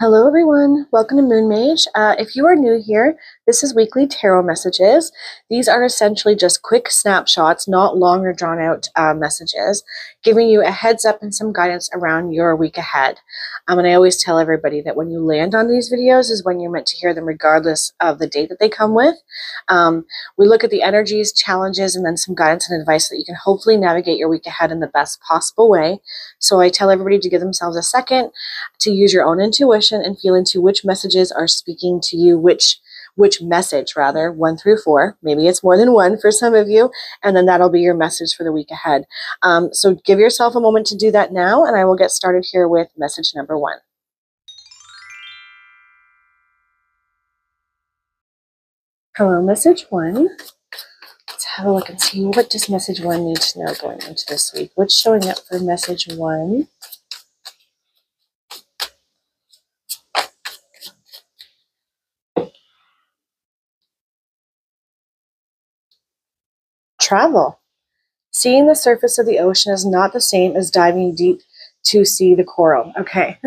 Hello everyone, welcome to Moon Mage. If you are new here, this is weekly tarot messages. These are essentially just quick snapshots, not long or drawn out messages, giving you a heads up and some guidance around your week ahead. And I always tell everybody that when you land on these videos is when you're meant to hear them regardless of the date that they come with. We look at the energies, challenges, and then some guidance and advice so that you can hopefully navigate your week ahead in the best possible way. So I tell everybody to give themselves a second to use your own intuition and feel into which messages are speaking to you, which message rather, 1 through 4. Maybe it's more than one for some of you, and then that'll be your message for the week ahead. So give yourself a moment to do that now, and I will get started here with message number 1. Hello, message 1. Let's have a look and see, what does message 1 need to know going into this week? What's showing up for message 1? Travel. Seeing the surface of the ocean is not the same as diving deep to see the coral. Okay,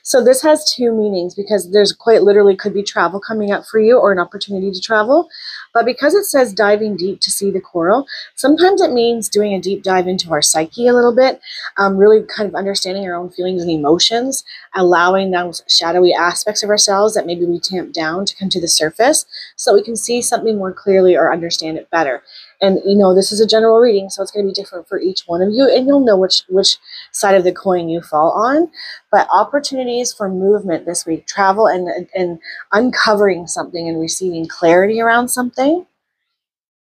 so this has two meanings because there's quite literally could be travel coming up for you or an opportunity to travel. But because it says diving deep to see the coral, sometimes it means doing a deep dive into our psyche a little bit, really kind of understanding our own feelings and emotions, allowing those shadowy aspects of ourselves that maybe we tamp down to come to the surface so that we can see something more clearly or understand it better. And you know, this is a general reading, so it's going to be different for each one of you, and you'll know which side of the coin you fall on. But opportunities for movement this week, travel and uncovering something and receiving clarity around something.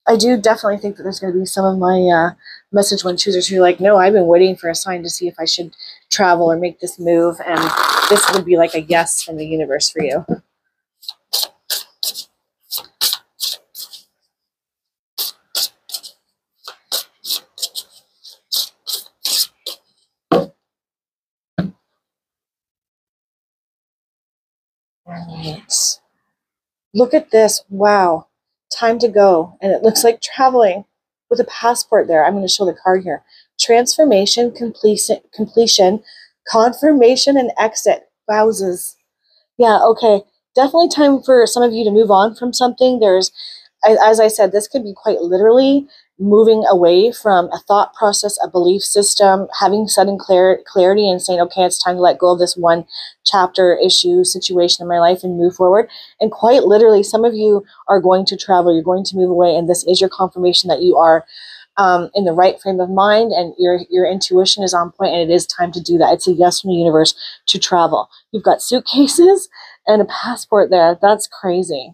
I do definitely think that there's going to be some of my message 1 choosers who are like, no, I've been waiting for a sign to see if I should travel or make this move, and this would be like a yes from the universe for you. Right. Look at this. Wow. Time to go. And it looks like traveling with a passport there. I'm going to show the card here. Transformation, completion, confirmation, and exit. Wowzers. Yeah, okay. Definitely time for some of you to move on from something. As I said, this could be quite literally moving away from a thought process, a belief system, having sudden clarity and saying, okay, it's time to let go of this one chapter, issue, situation in my life and move forward. And quite literally, some of you are going to travel, you're going to move away, and this is your confirmation that you are in the right frame of mind and your intuition is on point, and it is time to do that. It's a yes from the universe to travel. You've got suitcases and a passport there. That's crazy.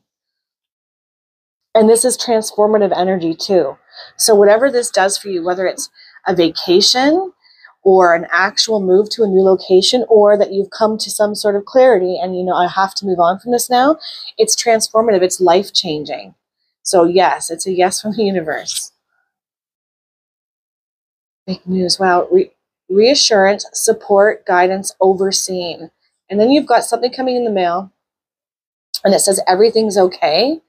And this is transformative energy too. So whatever this does for you, whether it's a vacation or an actual move to a new location, or that you've come to some sort of clarity and you know, I have to move on from this now, it's transformative, it's life-changing. So yes, it's a yes from the universe. Big news, wow. Reassurance, support, guidance, overseeing. And then you've got something coming in the mail and it says everything's okay.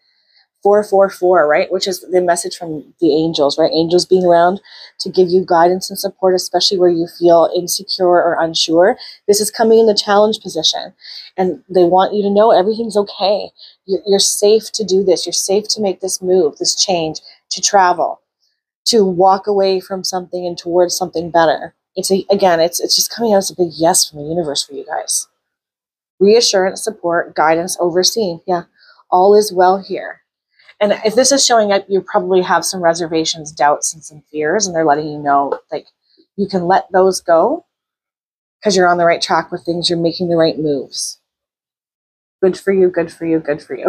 444, right? Which is the message from the angels, right? Angels being around to give you guidance and support, especially where you feel insecure or unsure. This is coming in the challenge position, and they want you to know everything's okay. You're safe to do this. You're safe to make this move, this change, to travel, to walk away from something and towards something better. It's just coming out as a big yes from the universe for you guys. Reassurance, support, guidance, overseeing. Yeah, all is well here. And if this is showing up, you probably have some reservations, doubts, and some fears, and they're letting you know, like, you can let those go because you're on the right track with things. You're making the right moves. Good for you, good for you, good for you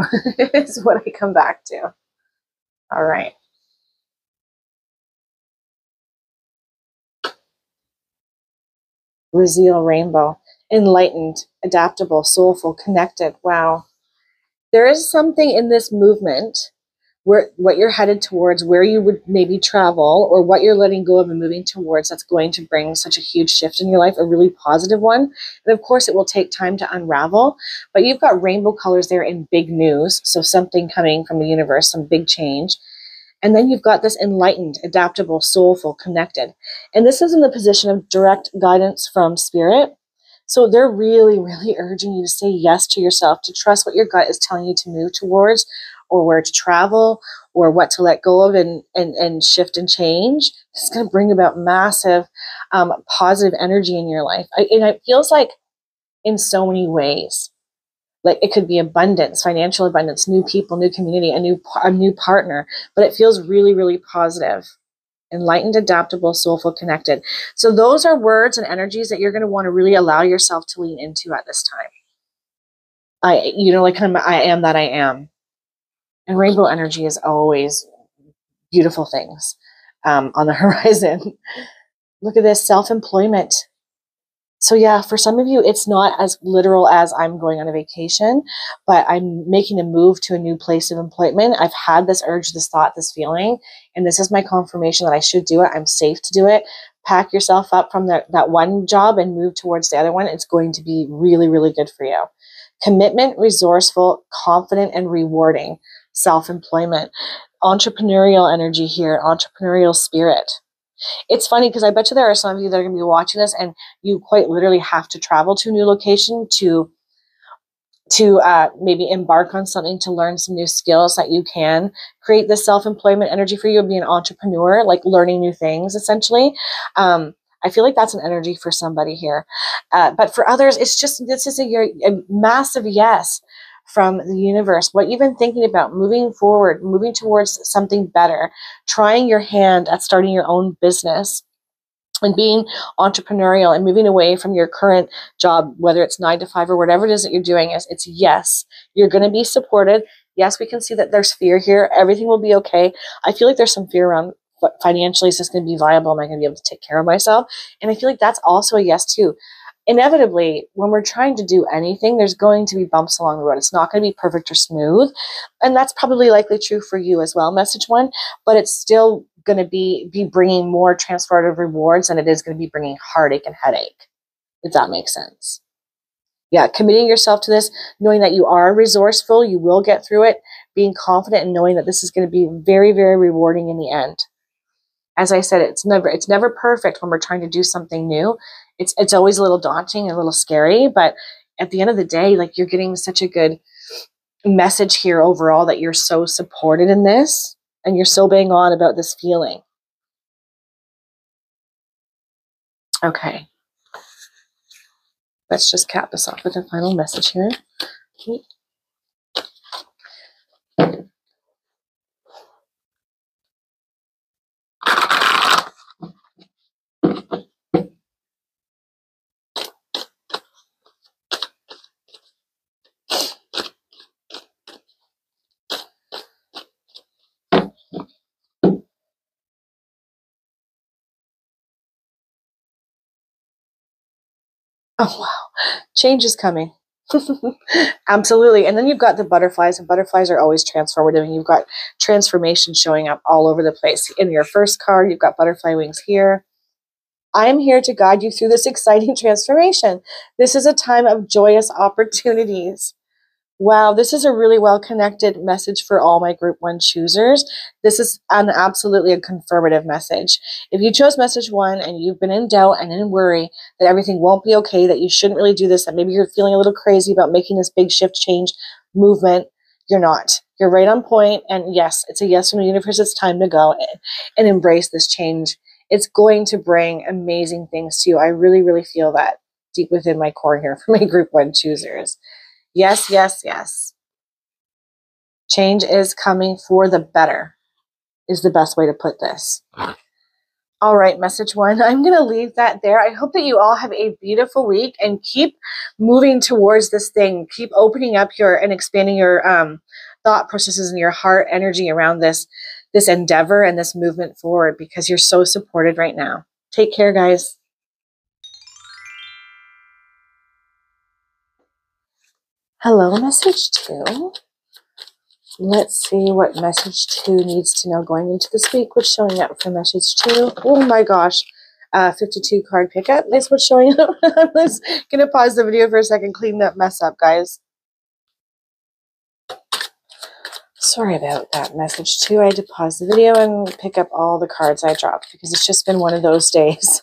is what I come back to. All right. Raziel Rainbow. Enlightened, adaptable, soulful, connected. Wow. There is something in this movement what you're headed towards, where you would maybe travel, or what you're letting go of and moving towards, that's going to bring such a huge shift in your life, a really positive one. And of course, it will take time to unravel, but you've got rainbow colors there in big news, so something coming from the universe, some big change. And then you've got this enlightened, adaptable, soulful, connected. And this is in the position of direct guidance from spirit. So they're really, really urging you to say yes to yourself, to trust what your gut is telling you to move towards, or where to travel, or what to let go of and shift and change. It's going to bring about massive positive energy in your life. And it feels like in so many ways. Like it could be abundance, financial abundance, new people, new community, a new partner, but it feels really, really positive. Enlightened, adaptable, soulful, connected. So those are words and energies that you're going to want to really allow yourself to lean into at this time. I am that I am. And rainbow energy is always beautiful things on the horizon. Look at this, self-employment. So yeah, for some of you, it's not as literal as I'm going on a vacation, but I'm making a move to a new place of employment. I've had this urge, this thought, this feeling, and this is my confirmation that I should do it. I'm safe to do it. Pack yourself up from that one job and move towards the other one. It's going to be really, really good for you. Commitment, resourceful, confident, and rewarding. Self-employment. Entrepreneurial energy here, entrepreneurial spirit. It's funny because I bet you there are some of you that are going to be watching this and you quite literally have to travel to a new location to maybe embark on something, to learn some new skills that you can create this self-employment energy for you, be an entrepreneur, like learning new things essentially. I feel like that's an energy for somebody here. But for others, it's just, this is a massive yes from the universe. What you've been thinking about, moving forward, moving towards something better, trying your hand at starting your own business and being entrepreneurial and moving away from your current job, whether it's 9 to 5 or whatever it is that you're doing, it's yes. You're going to be supported. Yes, we can see that there's fear here. Everything will be okay. I feel like there's some fear around what financially is this going to be viable? Am I going to be able to take care of myself? And I feel like that's also a yes too. Inevitably, when we're trying to do anything, there's going to be bumps along the road. It's not going to be perfect or smooth. And that's probably likely true for you as well, message one, but it's still going to be bringing more transformative rewards than it is going to be bringing heartache and headache, if that makes sense. Yeah, committing yourself to this, knowing that you are resourceful, you will get through it, being confident and knowing that this is going to be very, very rewarding in the end. As I said, it's never perfect when we're trying to do something new. It's always a little daunting and a little scary, but at the end of the day, like, you're getting such a good message here overall that you're so supported in this and you're so bang on about this feeling. Okay. Let's just cap this off with a final message here. Oh, wow. Change is coming. Absolutely. And then you've got the butterflies, and butterflies are always transformative, and you've got transformation showing up all over the place. In your first card, you've got butterfly wings here. I am here to guide you through this exciting transformation. This is a time of joyous opportunities. Wow, this is a really well-connected message for all my Group 1 choosers. This is absolutely a confirmative message. If you chose message 1 and you've been in doubt and in worry that everything won't be okay, that you shouldn't really do this, that maybe you're feeling a little crazy about making this big shift, change, movement, you're not. You're right on point. And yes, it's a yes from the universe. It's time to go and embrace this change. It's going to bring amazing things to you. I really, really feel that deep within my core here for my Group 1 choosers. Yes, yes, yes. Change is coming for the better is the best way to put this. All right, message 1. I'm going to leave that there. I hope that you all have a beautiful week and keep moving towards this thing. Keep opening up and expanding your thought processes and your heart energy around this endeavor and this movement forward, because you're so supported right now. Take care, guys. Hello, message 2. Let's see what message 2 needs to know going into this week. What's showing up for message 2? Oh my gosh. 52 card pickup is what's showing up. I'm just going to pause the video for a second, clean that mess up, guys. Sorry about that, message 2. I had to pause the video and pick up all the cards I dropped because it's just been one of those days.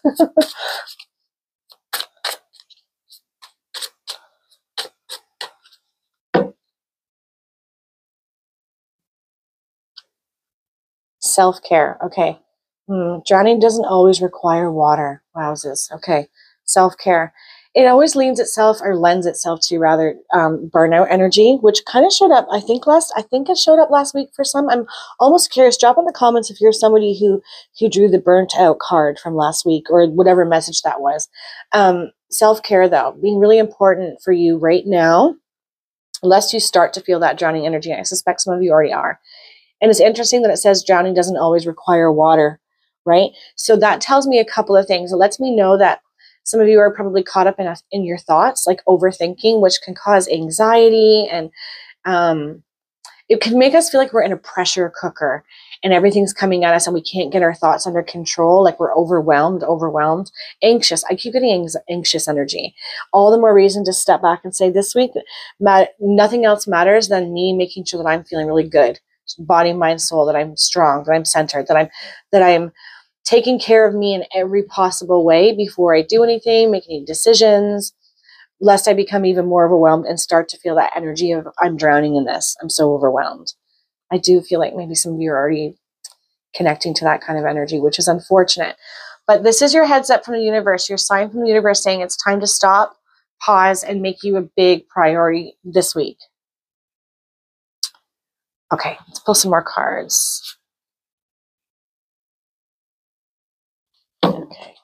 Self-care. Okay. Drowning doesn't always require water. Wowzers. Okay. Self-care. It always leans itself, or lends itself to rather, burnout energy, which kind of showed up, I think it showed up last week for some. I'm almost curious. Drop in the comments if you're somebody who drew the burnt out card from last week, or whatever message that was. Self-care, though, being really important for you right now, lest you start to feel that drowning energy. I suspect some of you already are. And it's interesting that it says drowning doesn't always require water, right? So that tells me a couple of things. It lets me know that some of you are probably caught up in your thoughts, like overthinking, which can cause anxiety, and it can make us feel like we're in a pressure cooker and everything's coming at us and we can't get our thoughts under control, like we're overwhelmed, anxious. I keep getting anxious energy. All the more reason to step back and say, this week, nothing else matters than me making sure that I'm feeling really good, body, mind, soul, that I'm strong, that I'm centered, that I'm taking care of me in every possible way before I do anything, make any decisions, lest I become even more overwhelmed and start to feel that energy of, I'm drowning in this. I'm so overwhelmed. I do feel like maybe some of you are already connecting to that kind of energy, which is unfortunate. But this is your heads up from the universe, your sign from the universe saying it's time to stop, pause, and make you a big priority this week. Okay, let's pull some more cards. Okay.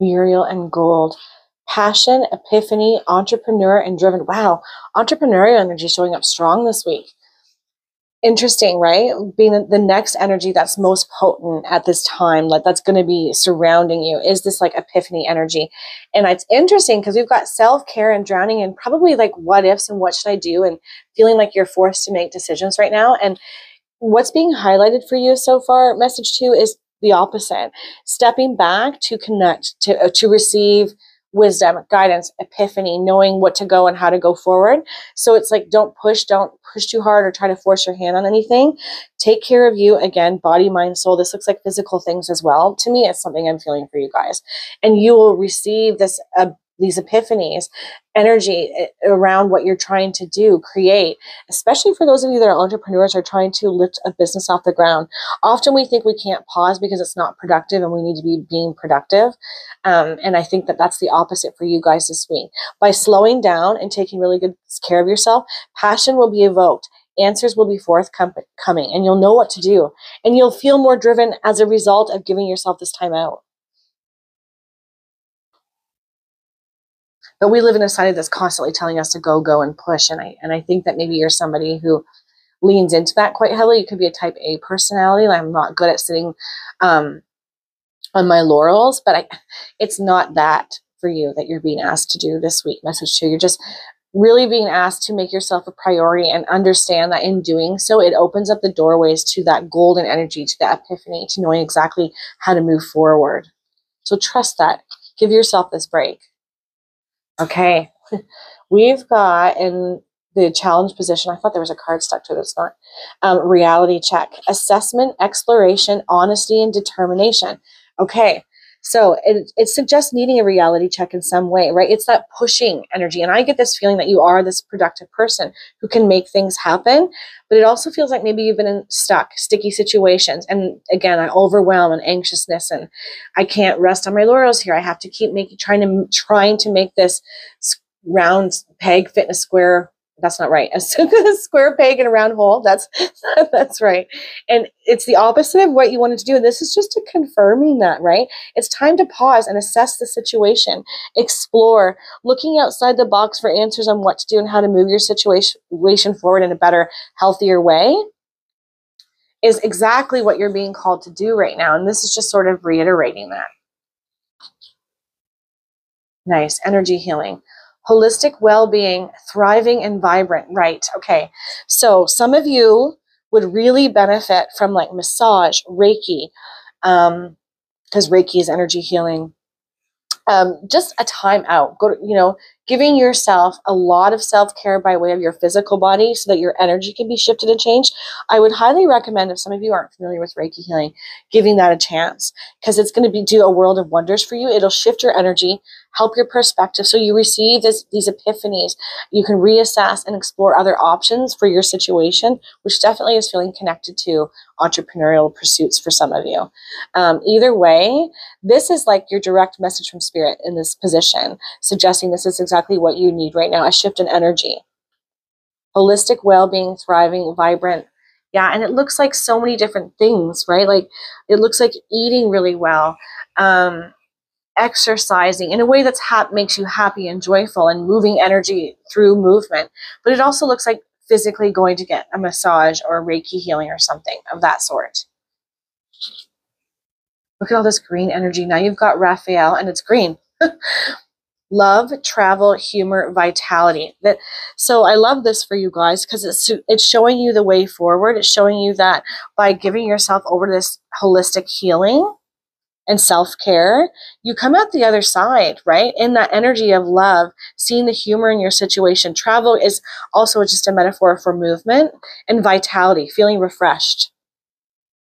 Muriel and Gold. Passion, epiphany, entrepreneur, and driven. Wow, entrepreneurial energy showing up strong this week. Interesting, right? Being the next energy that's most potent at this time, like that's going to be surrounding you, is this like epiphany energy. And it's interesting because we've got self-care and drowning and probably like what ifs and what should I do, and feeling like you're forced to make decisions right now. And what's being highlighted for you so far, message 2, is the opposite. Stepping back to connect, to receive wisdom, guidance, epiphany, knowing what to go and how to go forward. So it's like, don't push too hard or try to force your hand on anything. Take care of you. Again, body, mind, soul. This looks like physical things as well. To me, it's something I'm feeling for you guys. And you will receive this, these epiphanies, energy around what you're trying to do, create, especially for those of you that are entrepreneurs or trying to lift a business off the ground. Often we think we can't pause because it's not productive and we need to be being productive. And I think that that's the opposite for you guys this week. By slowing down and taking really good care of yourself, passion will be evoked. Answers will be forthcoming, and you'll know what to do. And you'll feel more driven as a result of giving yourself this time out. But we live in a society that's constantly telling us to go, and push. And I think that maybe you're somebody who leans into that quite heavily. You could be a type A personality. Like, I'm not good at sitting on my laurels, but it's not that for you that you're being asked to do this week. Message 2, you're just really being asked to make yourself a priority and understand that in doing so, it opens up the doorways to that golden energy, to that epiphany, to knowing exactly how to move forward. So trust that. Give yourself this break. Okay, we've got in the challenge position, I thought there was a card stuck to it, it's not. Reality check, assessment, exploration, honesty, and determination. Okay, so it suggests needing a reality check in some way, right? It's that pushing energy. And I get this feeling that you are this productive person who can make things happen, but it also feels like maybe you've been in sticky situations. And again, I overwhelm and anxiousness, and I can't rest on my laurels here. I have to keep trying to make this round peg fit in a square. That's not right. A square peg in a round hole. That's right. And it's the opposite of what you wanted to do. And this is just confirming that, right? It's time to pause and assess the situation, explore, looking outside the box for answers on what to do and how to move your situation forward in a better, healthier way is exactly what you're being called to do right now. And this is just sort of reiterating that. Nice. Energy healing. Holistic well-being, thriving and vibrant. Right. Okay. So some of you would really benefit from like massage, Reiki, because Reiki is energy healing. Just a time out. giving yourself a lot of self-care by way of your physical body so that your energy can be shifted and changed. I would highly recommend, if some of you aren't familiar with Reiki healing, giving that a chance, because it's going to do a world of wonders for you. It'll shift your energy, help your perspective, so you receive these epiphanies. You can reassess and explore other options for your situation, which definitely is feeling connected to entrepreneurial pursuits for some of you. Either way, this is like your direct message from spirit in this position, suggesting this is exactly what you need right now, a shift in energy. Holistic well-being, thriving, vibrant. Yeah, and it looks like so many different things, right? Like it looks like eating really well, exercising in a way that's makes you happy and joyful, and moving energy through movement. But it also looks like physically going to get a massage or a Reiki healing or something of that sort. Look at all this green energy. Now you've got Raphael, and it's green. Love, travel, humor, vitality. So I love this for you guys, because it's showing you the way forward. It's showing you that by giving yourself over to this holistic healing and self-care, you come out the other side, right? In that energy of love, seeing the humor in your situation. Travel is also just a metaphor for movement, and vitality, feeling refreshed.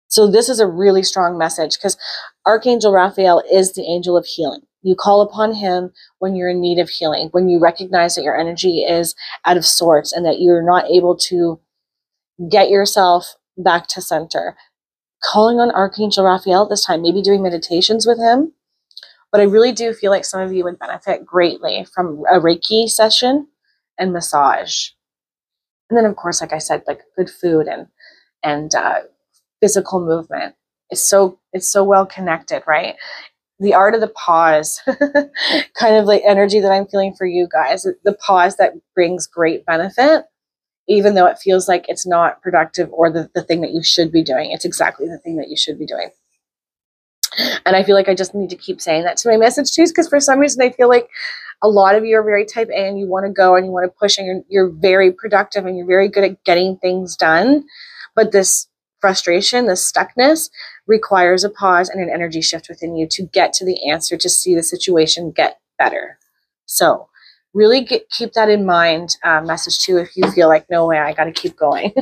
So this is a really strong message, because Archangel Raphael is the angel of healing. You call upon him when you're in need of healing, when you recognize that your energy is out of sorts and that you're not able to get yourself back to center. Calling on Archangel Raphael this time, maybe doing meditations with him. But I really do feel like some of you would benefit greatly from a Reiki session and massage. And then, of course, like I said, like good food and physical movement. It's so well connected, right? The art of the pause, kind of like energy that I'm feeling for you guys. The pause that brings great benefit, even though it feels like it's not productive or the thing that you should be doing. It's exactly the thing that you should be doing. And I feel like I just need to keep saying that to my message too, because for some reason I feel like a lot of you are very type A and you want to go and you want to push and you're very productive and you're very good at getting things done. But this frustration, this stuckness requires a pause and an energy shift within you to get to the answer, to see the situation get better. So really keep that in mind, message too, if you feel like, no way, I got to keep going.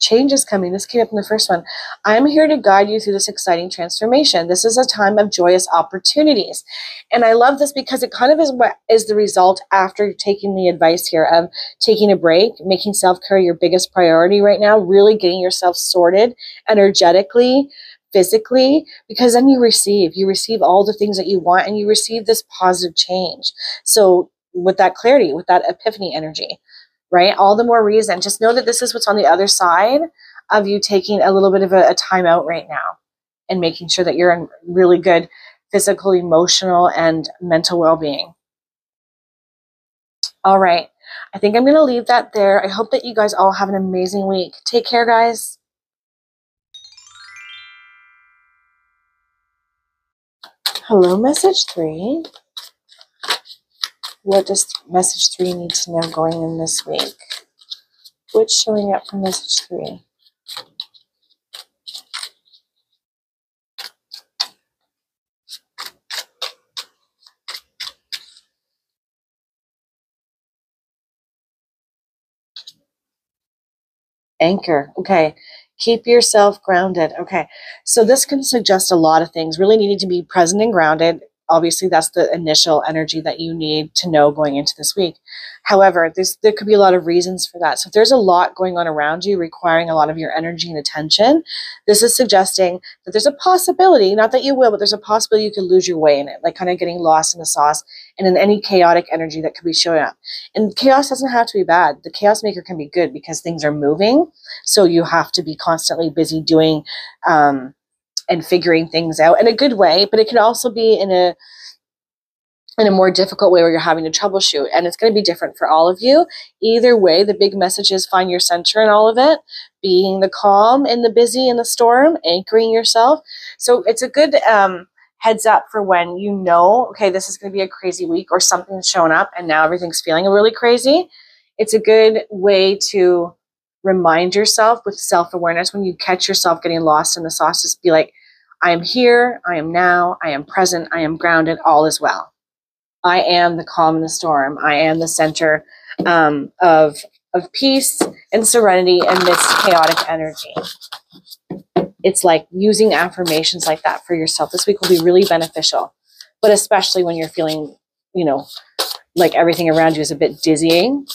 Change is coming. This came up in the first one. I'm here to guide you through this exciting transformation. This is a time of joyous opportunities. And I love this because it kind of is what is the result after taking the advice here of taking a break, making self-care your biggest priority right now, really getting yourself sorted energetically, physically, because then you receive all the things that you want and you receive this positive change. So with that clarity, with that epiphany energy, right? All the more reason. Just know that this is what's on the other side of you taking a little bit of a time out right now and making sure that you're in really good physical, emotional, and mental well-being. All right. I think I'm going to leave that there. I hope that you guys all have an amazing week. Take care, guys. Hello, message 3. What does message 3 need to know going in this week? What's showing up for message 3? Anchor. Okay. Keep yourself grounded. Okay. So this can suggest a lot of things. Really needing to be present and grounded. Obviously, that's the initial energy that you need to know going into this week. However, there could be a lot of reasons for that. So if there's a lot going on around you requiring a lot of your energy and attention, this is suggesting that there's a possibility, not that you will, but there's a possibility you could lose your way in it, like kind of getting lost in the sauce and in any chaotic energy that could be showing up. And chaos doesn't have to be bad. The chaos maker can be good because things are moving. So you have to be constantly busy doing and figuring things out in a good way, but it can also be in a more difficult way where you're having to troubleshoot, and it's going to be different for all of you. Either way, the big message is find your center in all of it, being the calm in the busy in the storm, anchoring yourself. So it's a good heads up for when you know, okay, this is going to be a crazy week or something's shown up and now everything's feeling really crazy. It's a good way to remind yourself with self-awareness when you catch yourself getting lost in the sauce. Just be like, I am here, I am now, I am present, I am grounded, all is well. I am the calm in the storm. I am the center of peace and serenity amidst chaotic energy. It's like using affirmations like that for yourself this week will be really beneficial, but especially when you're feeling, you know, like everything around you is a bit dizzying.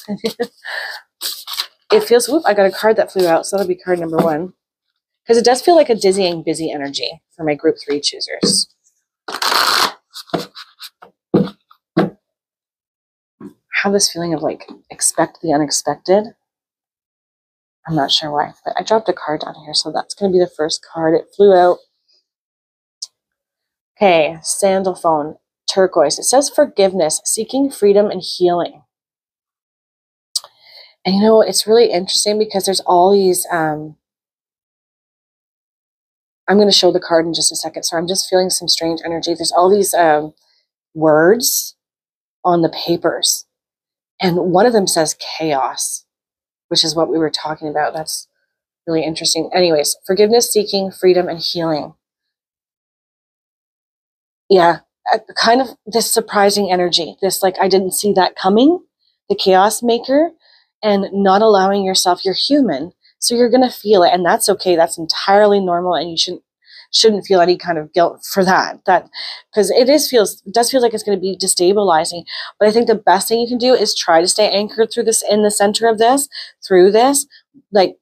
It feels, whoop, I got a card that flew out, so that'll be card number 1. Because it does feel like a dizzying, busy energy for my group 3 choosers. I have this feeling of like, expect the unexpected. I'm not sure why, but I dropped a card down here, so that's going to be the first card. It flew out. Okay, Sandalphone, turquoise. It says forgiveness, seeking freedom and healing. And you know, it's really interesting because there's all these, I'm going to show the card in just a second. So I'm just feeling some strange energy. There's all these words on the papers. And one of them says chaos, which is what we were talking about. That's really interesting. Anyways, forgiveness, seeking freedom and healing. Yeah, kind of this surprising energy. This, like, I didn't see that coming. The chaos maker, and not allowing yourself, you're human. So you're going to feel it, and that's okay. That's entirely normal, and you shouldn't feel any kind of guilt for that. Because it does feel like it's going to be destabilizing. But I think the best thing you can do is try to stay anchored through this, in the center of this, through this, like,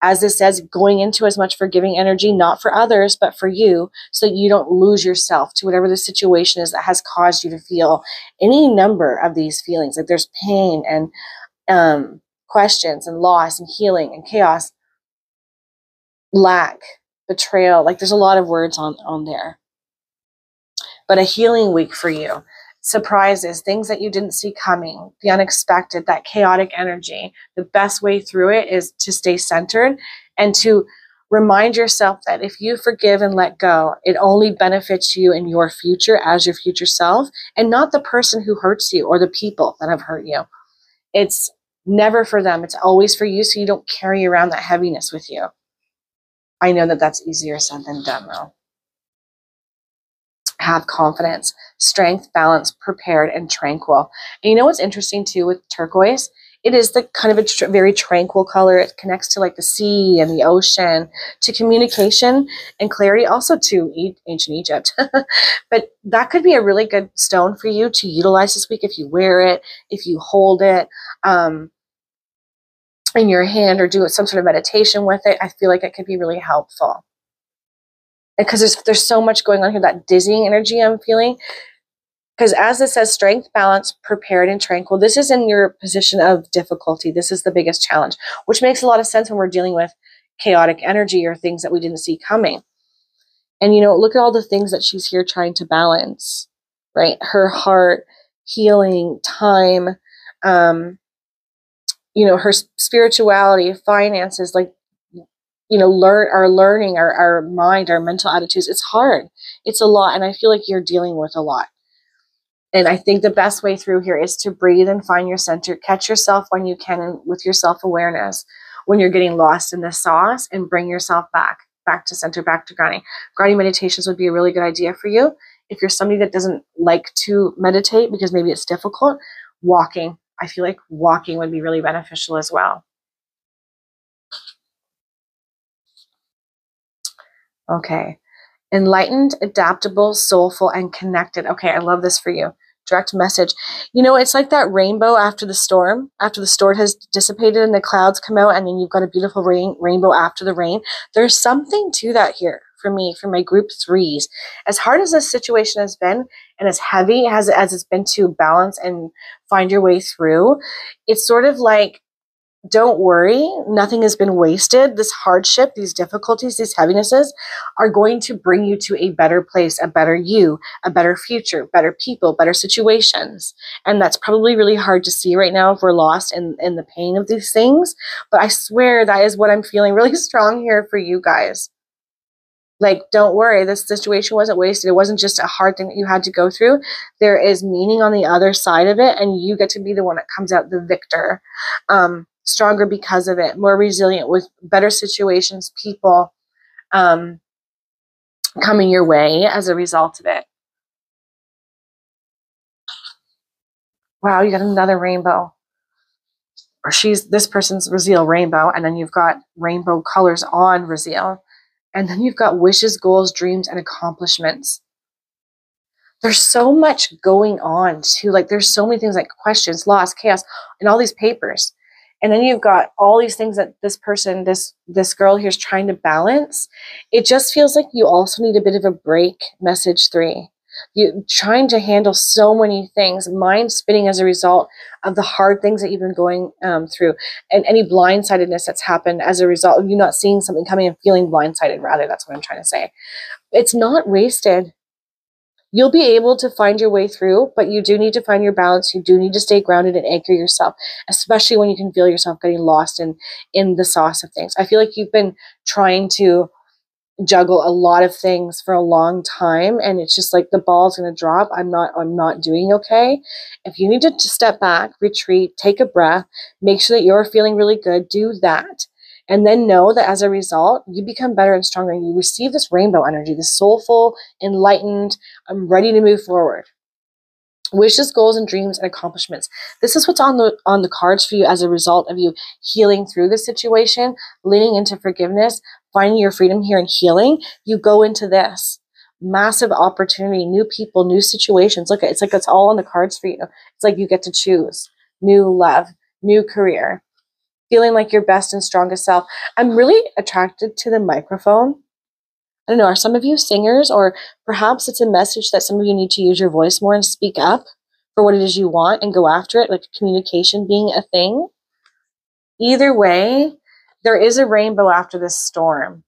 as this says, going into as much forgiving energy, not for others, but for you, so that you don't lose yourself to whatever the situation is that has caused you to feel any number of these feelings. Like there's pain and questions and loss and healing and chaos, lack, betrayal. Like there's a lot of words on there. But a healing week for you. Surprises, things that you didn't see coming, the unexpected, that chaotic energy. The best way through it is to stay centered and to remind yourself that if you forgive and let go, it only benefits you in your future as your future self, and not the person who hurts you or the people that have hurt you. It's never for them. It's always for you, so you don't carry around that heaviness with you. I know that that's easier said than done, though. Have confidence, strength, balance, prepared, and tranquil. And you know what's interesting too with turquoise? It is the kind of a very tranquil color. It connects to like the sea and the ocean, to communication and clarity, also to ancient Egypt. But that could be a really good stone for you to utilize this week if you wear it, if you hold it in your hand or do some sort of meditation with it. I feel like it could be really helpful. Because there's so much going on here, that dizzying energy I'm feeling. Because as it says, strength, balance, prepared, and tranquil, this is in your position of difficulty. This is the biggest challenge, which makes a lot of sense when we're dealing with chaotic energy or things that we didn't see coming. And, you know, look at all the things that she's here trying to balance, right? Her heart, healing, time, you know, her spirituality, finances, like, you know, our learning, our mind, our mental attitudes. It's hard. It's a lot. And I feel like you're dealing with a lot. And I think the best way through here is to breathe and find your center. Catch yourself when you can, and with your self-awareness when you're getting lost in the sauce, and bring yourself back to center, back to grounding. Grounding meditations would be a really good idea for you. If you're somebody that doesn't like to meditate because maybe it's difficult, walking. I feel like walking would be really beneficial as well. Okay. Enlightened, adaptable, soulful, and connected. Okay, I love this for you. Direct message. You know, it's like that rainbow after the storm. After the storm has dissipated and the clouds come out, and then you've got a beautiful rainbow after the rain. There's something to that here for me, for my group 3s. As hard as this situation has been, and as heavy as it's been to balance and find your way through, it's sort of like, don't worry, nothing has been wasted. This hardship, these difficulties, these heavinesses are going to bring you to a better place, a better you, a better future, better people, better situations. And that's probably really hard to see right now if we're lost in the pain of these things. But I swear that is what I'm feeling really strong here for you guys. Like, don't worry, this situation wasn't wasted. It wasn't just a hard thing that you had to go through. There is meaning on the other side of it, and you get to be the one that comes out the victor. Stronger because of it, more resilient, with better situations, people coming your way as a result of it. Wow, you got another rainbow. Or this person's Raziel rainbow, and then you've got rainbow colors on Raziel. And then you've got wishes, goals, dreams, and accomplishments. There's so much going on too. Like, there's so many things like questions, loss, chaos, and all these papers. And then you've got all these things that this person, this girl here is trying to balance. It just feels like you also need a bit of a break, message 3. You're trying to handle so many things, mind spinning as a result of the hard things that you've been going through, and any blindsidedness that's happened as a result of you not seeing something coming and feeling blindsided, rather. That's what I'm trying to say. It's not wasted. You'll be able to find your way through, but you do need to find your balance. You do need to stay grounded and anchor yourself, especially when you can feel yourself getting lost in the sauce of things. I feel like you've been trying to juggle a lot of things for a long time, and it's just like the ball's going to drop. I'm not doing okay. If you need to step back, retreat, take a breath, make sure that you're feeling really good, do that. And then know that as a result, you become better and stronger. You receive this rainbow energy, this soulful, enlightened, I'm ready to move forward. Wishes, goals, and dreams, and accomplishments. This is what's on the cards for you as a result of you healing through the situation, leaning into forgiveness, finding your freedom here and healing. You go into this massive opportunity, new people, new situations. Look, it's like it's all on the cards for you. It's like you get to choose new love, new career, feeling like your best and strongest self. I'm really attracted to the microphone. I don't know, are some of you singers, or perhaps it's a message that some of you need to use your voice more and speak up for what it is you want and go after it, like communication being a thing. Either way, there is a rainbow after this storm.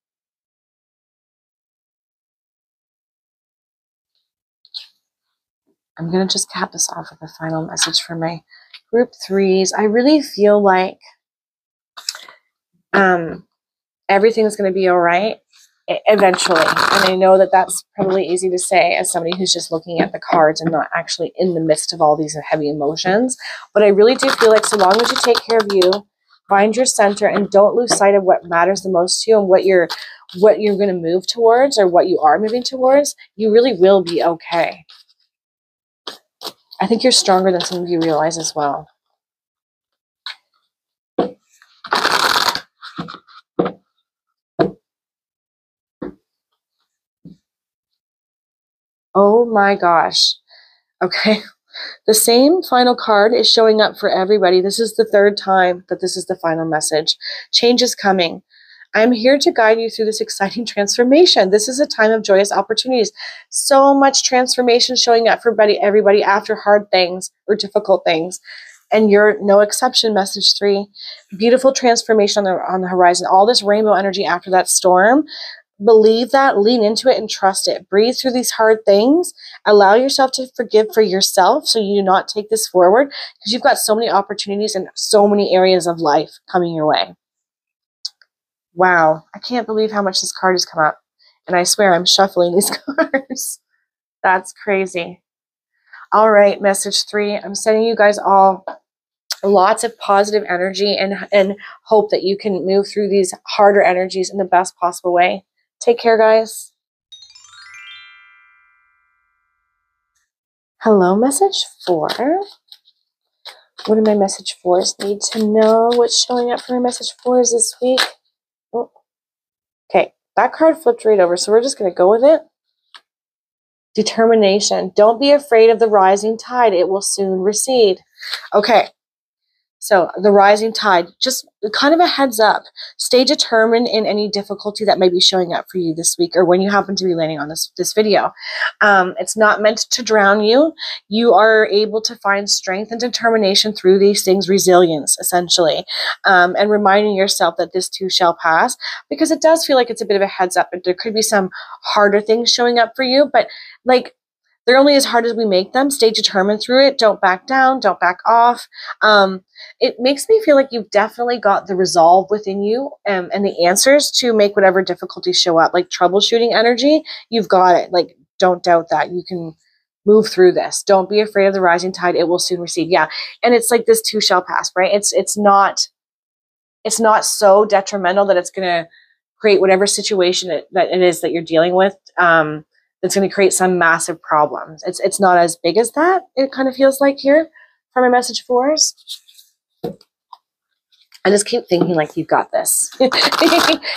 I'm going to just cap this off with a final message for my group 3s. I really feel like everything's going to be all right eventually. And I know that that's probably easy to say as somebody who's just looking at the cards and not actually in the midst of all these heavy emotions. But I really do feel like so long as you take care of you, find your center, and don't lose sight of what matters the most to you and what you're going to move towards, or what you are moving towards, you really will be okay. I think you're stronger than some of you realize as well. Oh my gosh. Okay. The same final card is showing up for everybody. This is the 3rd time that this is the final message. Change is coming. I'm here to guide you through this exciting transformation. This is a time of joyous opportunities. So much transformation showing up for everybody after hard things or difficult things. And you're no exception, message 3. Beautiful transformation on the horizon. All this rainbow energy after that storm. Believe that, lean into it, and trust it. Breathe through these hard things. Allow yourself to forgive for yourself so you do not take this forward, because you've got so many opportunities in so many areas of life coming your way. Wow. I can't believe how much this card has come up. And I swear I'm shuffling these cards. That's crazy. All right, message 3. I'm sending you guys all lots of positive energy and hope that you can move through these harder energies in the best possible way. Take care, guys. Hello, message 4. What do my message 4s need to know? What's showing up for my message 4s this week? Oh. Okay, that card flipped right over, so we're just going to go with it. Determination. Don't be afraid of the rising tide. It will soon recede. Okay. So the rising tide, just kind of a heads up. Stay determined in any difficulty that may be showing up for you this week, or when you happen to be landing on this video. It's not meant to drown you. You are able to find strength and determination through these things, resilience, essentially, and reminding yourself that this too shall pass, because it does feel like it's a bit of a heads up. There could be some harder things showing up for you, but like, They're only as hard as we make them. Stay determined through it. Don't back down. Don't back off. It makes me feel like you've definitely got the resolve within you, and the answers to make whatever difficulties show up, like troubleshooting energy. You've got it. Like, don't doubt that. You can move through this. Don't be afraid of the rising tide. It will soon recede. Yeah. And it's like this too shall pass, right? It's not so detrimental that it's going to create whatever situation that it is that you're dealing with. That's going to create some massive problems. It's not as big as that. It kind of feels like here for my message fours. I just keep thinking like, you've got this.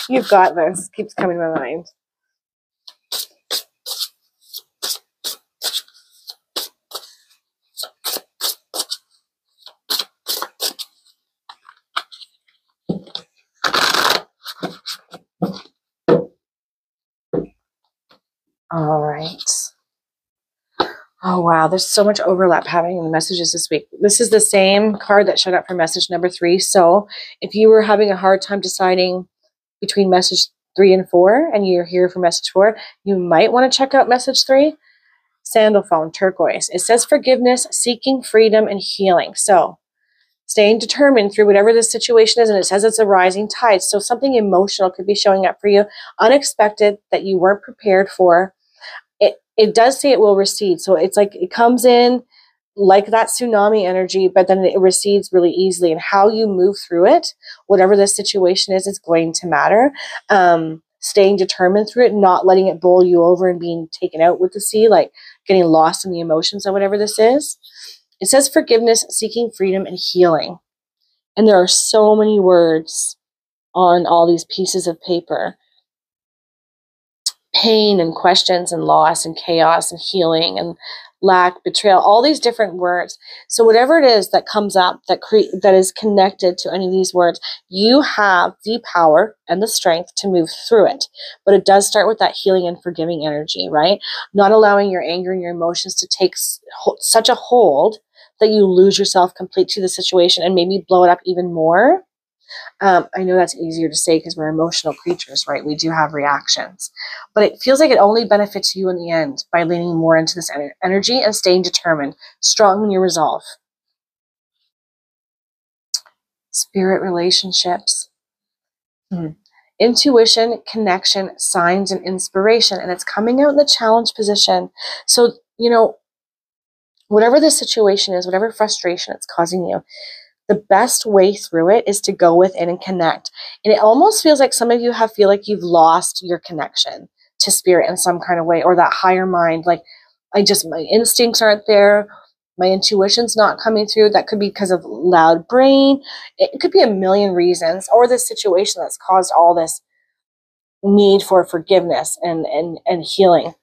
You've got this. Keeps coming to my mind. All right. Oh, wow. There's so much overlap happening in the messages this week. This is the same card that showed up for message number 3. So if you were having a hard time deciding between message 3 and 4, and you're here for message 4, you might want to check out message 3. Sandalphone, turquoise. It says forgiveness, seeking freedom, and healing. So staying determined through whatever this situation is, and it says it's a rising tide. So something emotional could be showing up for you, unexpected, that you weren't prepared for. It does say it will recede. So it's like it comes in like that tsunami energy, but then it recedes really easily. And how you move through it, whatever the situation is going to matter. Staying determined through it, not letting it bowl you over and being taken out with the sea, like getting lost in the emotions of whatever this is. It says forgiveness, seeking freedom, and healing. And there are so many words on all these pieces of paper. Pain and questions and loss and chaos and healing and lack, betrayal, all these different words. So whatever it is that comes up that is connected to any of these words, you have the power and the strength to move through it. But it does start with that healing and forgiving energy, right? Not allowing your anger and your emotions to take such a hold that you lose yourself completely to the situation and maybe blow it up even more. I know that's easier to say because we're emotional creatures, right? We do have reactions. But it feels like it only benefits you in the end by leaning more into this energy and staying determined, strong in your resolve. Spirit relationships. Intuition, connection, signs, and inspiration. And it's coming out in the challenge position. So, whatever the situation is, whatever frustration it's causing you, the best way through it is to go within and connect. And it almost feels like some of you feel like you've lost your connection to spirit in some kind of way, or that higher mind. Like, my instincts aren't there. My intuition's not coming through. That could be because of loud brain. It could be a million reasons, or this situation that's caused all this need for forgiveness and healing.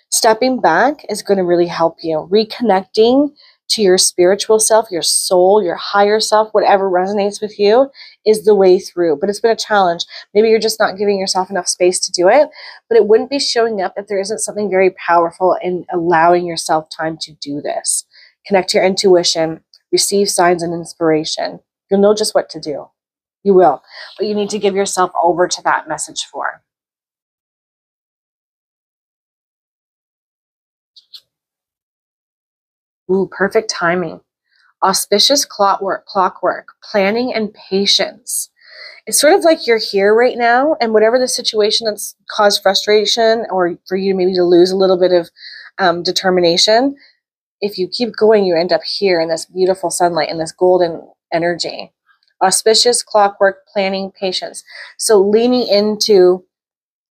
Stepping back is going to really help you. Reconnecting to your spiritual self, your soul, your higher self, whatever resonates with you is the way through. But it's been a challenge. Maybe you're just not giving yourself enough space to do it, but it wouldn't be showing up if there isn't something very powerful in allowing yourself time to do this. Connect to your intuition, receive signs and inspiration. You'll know just what to do. You will, but you need to give yourself over to that message for. Ooh, perfect timing. Auspicious clockwork, planning, and patience. It's sort of like you're here right now, and whatever the situation that's caused frustration, or for you maybe to lose a little bit of determination, if you keep going, you end up here in this beautiful sunlight and this golden energy. Auspicious clockwork, planning, patience. So leaning into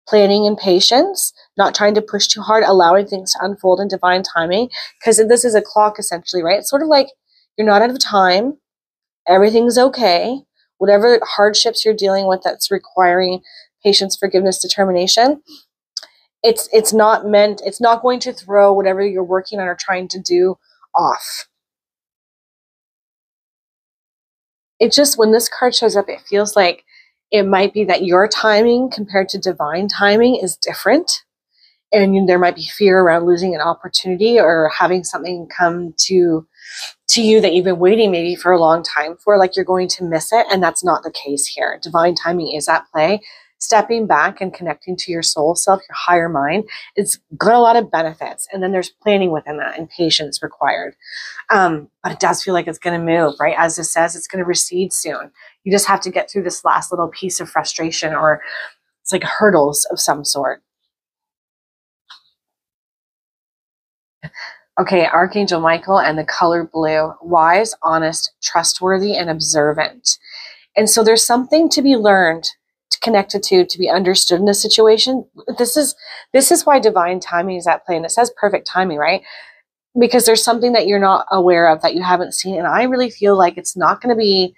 planning and patience, not trying to push too hard, allowing things to unfold in divine timing, because this is a clock essentially, right? It's sort of like you're not out of time. Everything's okay. Whatever hardships you're dealing with that's requiring patience, forgiveness, determination, it's not going to throw whatever you're working on or trying to do off. It just, when this card shows up, it feels like it might be that your timing compared to divine timing is different. And there might be fear around losing an opportunity or having something come to you that you've been waiting maybe for a long time for, like you're going to miss it. And that's not the case here. Divine timing is at play. stepping back and connecting to your soul self, your higher mind, it's got a lot of benefits. And then there's planning within that and patience required. But it does feel like it's going to move, right? As it says, it's going to recede soon. You just have to get through this last little piece of frustration, or it's like hurdles of some sort. Okay, Archangel Michael and the color blue, wise, honest, trustworthy, and observant. And so there's something to be learned, connected to be understood in this situation. This is why divine timing is at play. And it says perfect timing, right? Because there's something that you're not aware of, that you haven't seen. And I really feel like it's not going to be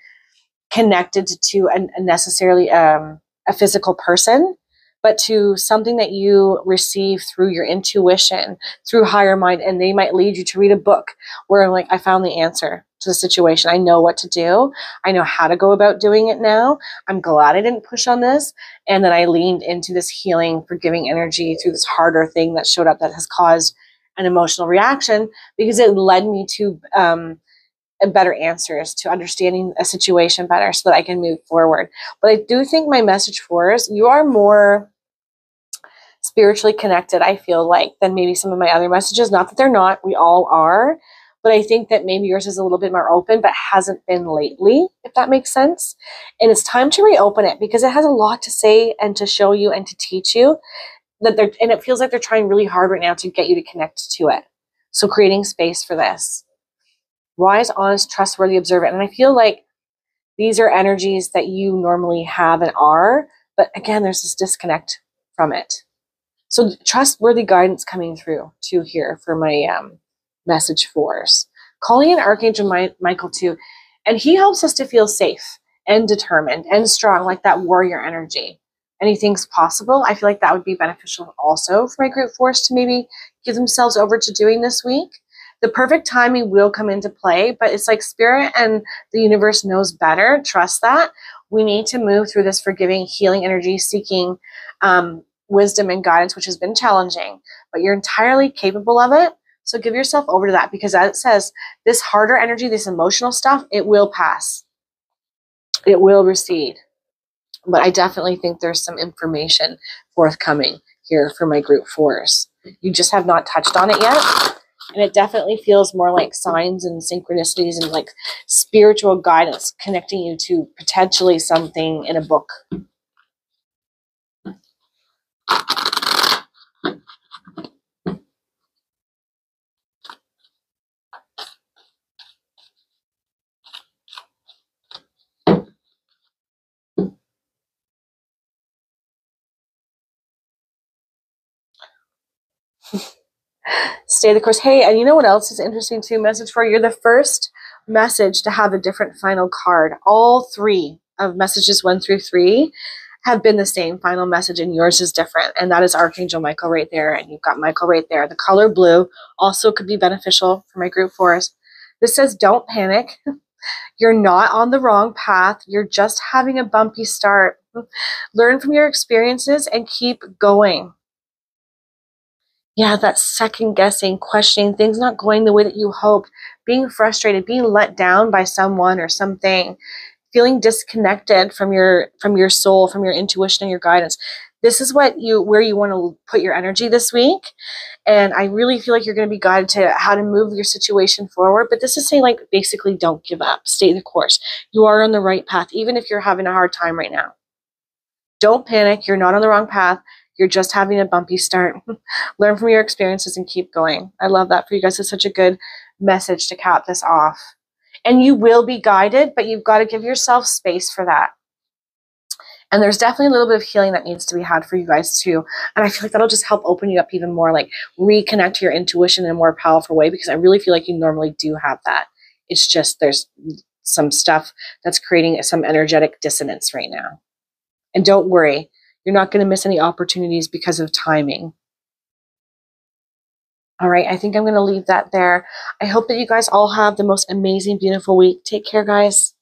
connected to a necessarily a physical person, but to something that you receive through your intuition, through higher mind. And they might lead you to read a book where, like, I found the answer to the situation. I know what to do. I know how to go about doing it now. I'm glad I didn't push on this. And then I leaned into this healing, forgiving energy through this harder thing that showed up that has caused an emotional reaction, because it led me to better answers, to understanding a situation better so that I can move forward. But I do think my message for us, you are more spiritually connected, I feel like, than maybe some of my other messages. Not that they're not, we all are. But I think that maybe yours is a little bit more open, but hasn't been lately, if that makes sense. And it's time to reopen it, because it has a lot to say and to show you and to teach you. And it feels like they're trying really hard right now to get you to connect to it. So creating space for this. Wise, honest, trustworthy, observant. And I feel like these are energies that you normally have and are, but again, there's this disconnect from it. So trustworthy guidance coming through too here for my message force. Calling in Archangel Michael too. And he helps us to feel safe and determined and strong, like that warrior energy. Anything's possible. I feel like that would be beneficial also for my group force to maybe give themselves over to doing this week. The perfect timing will come into play, but it's like spirit and the universe knows better. Trust that. We need to move through this forgiving, healing energy, seeking wisdom and guidance, which has been challenging, but you're entirely capable of it. So give yourself over to that, because as it says, this harder energy, this emotional stuff, it will pass. It will recede. But I definitely think there's some information forthcoming here for my group force. You just have not touched on it yet. And it definitely feels more like signs and synchronicities and like spiritual guidance connecting you to potentially something in a book. Stay the course. Hey, and you know what else is interesting too? Message for you. You're the first message to have a different final card. All three of messages 1 through 3 have been the same final message, and yours is different. And that is Archangel Michael right there. And you've got Michael right there. The color blue also could be beneficial for my group force. This says, don't panic. You're not on the wrong path. You're just having a bumpy start. Learn from your experiences and keep going. Yeah, that second guessing, questioning, things not going the way that you hoped, being frustrated, being let down by someone or something, feeling disconnected from your soul, from your intuition and your guidance. This is where you want to put your energy this week. And I really feel like you're going to be guided to how to move your situation forward. But this is saying, like, basically don't give up. Stay the course. You are on the right path, even if you're having a hard time right now. Don't panic. You're not on the wrong path. You're just having a bumpy start. Learn from your experiences and keep going. I love that for you guys. It's such a good message to cap this off. And you will be guided, but you've got to give yourself space for that. And there's definitely a little bit of healing that needs to be had for you guys too. And I feel like that'll just help open you up even more, like reconnect to your intuition in a more powerful way, because I really feel like you normally do have that. It's just there's some stuff that's creating some energetic dissonance right now. And don't worry, you're not going to miss any opportunities because of timing. All right, I think I'm going to leave that there. I hope that you guys all have the most amazing, beautiful week. Take care, guys.